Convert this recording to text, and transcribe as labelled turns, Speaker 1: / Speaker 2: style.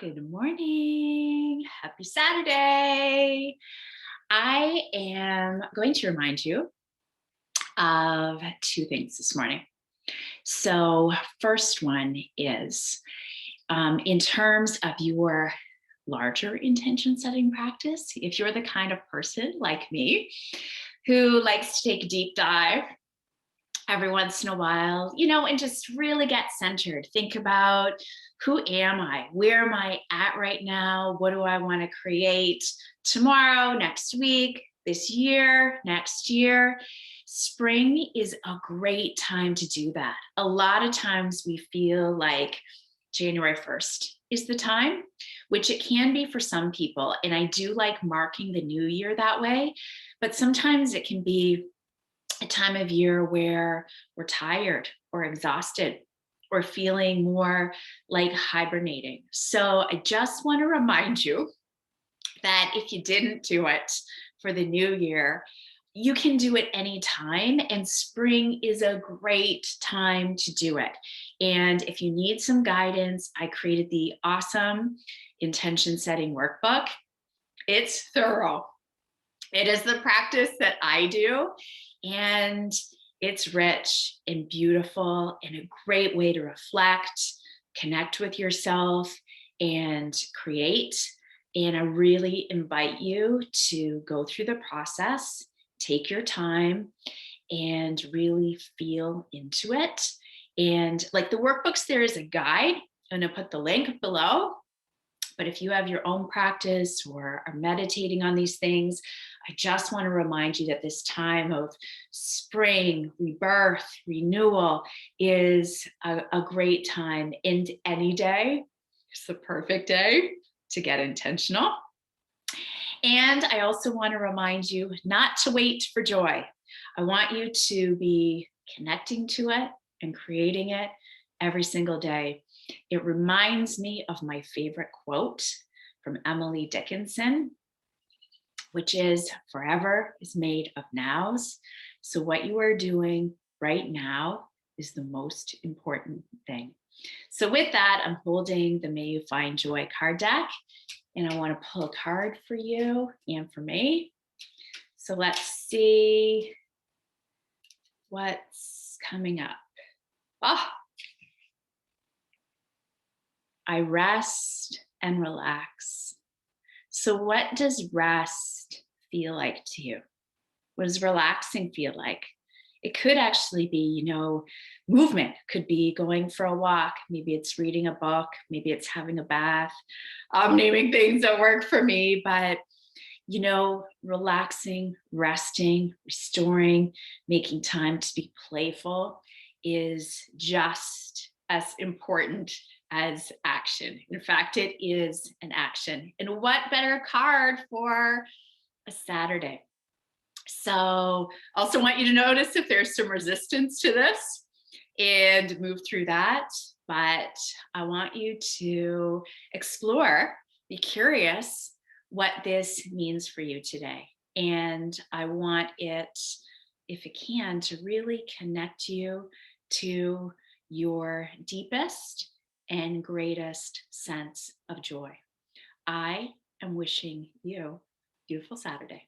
Speaker 1: Good morning. Happy Saturday. I am going to remind you of two things this morning. So, first one is in terms of your larger intention setting practice, if you're the kind of person like me who likes to take a deep dive every once in a while, and just really get centered. Think about who am I? Where am I at right now? What do I want to create tomorrow, next week, this year, next year? Spring is a great time to do that. A lot of times we feel like January 1st is the time, which it can be for some people. And I do like marking the new year that way. But sometimes it can be a time of year where we're tired or exhausted or feeling more like hibernating. So I just want to remind you that if you didn't do it for the new year, you can do it anytime, and spring is a great time to do it. And if you need some guidance, I created the awesome intention setting workbook. It's thorough. It is the practice that I do, and it's rich and beautiful and a great way to reflect, connect with yourself, and create. And I really invite you to go through the process, take your time, and really feel into it. And like the workbooks, there is a guide. I'm going to put the link below. But if you have your own practice or are meditating on these things, I just want to remind you that this time of spring, rebirth, renewal is a great time. And any day is the perfect day to get intentional. And I also want to remind you not to wait for joy. I want you to be connecting to it and creating it every single day. It reminds me of my favorite quote from Emily Dickinson, which is forever is made of nows. So, what you are doing right now is the most important thing. So, with that, I'm holding the May You Find Joy card deck, and I want to pull a card for you and for me. So, let's see what's coming up. Oh, I rest and relax. So, what does rest feel like to you? What does relaxing feel like? It could actually be, movement. Could be going for a walk. Maybe it's reading a book. Maybe it's having a bath. I'm naming things that work for me, but relaxing, resting, restoring, making time to be playful is just as important as action. In fact, it is an action. And what better card for a Saturday? So, also want you to notice if there's some resistance to this and move through that. But I want you to explore, be curious what this means for you today. And I want it, if it can, to really connect you to your deepest and greatest sense of joy. I am wishing you a beautiful Saturday.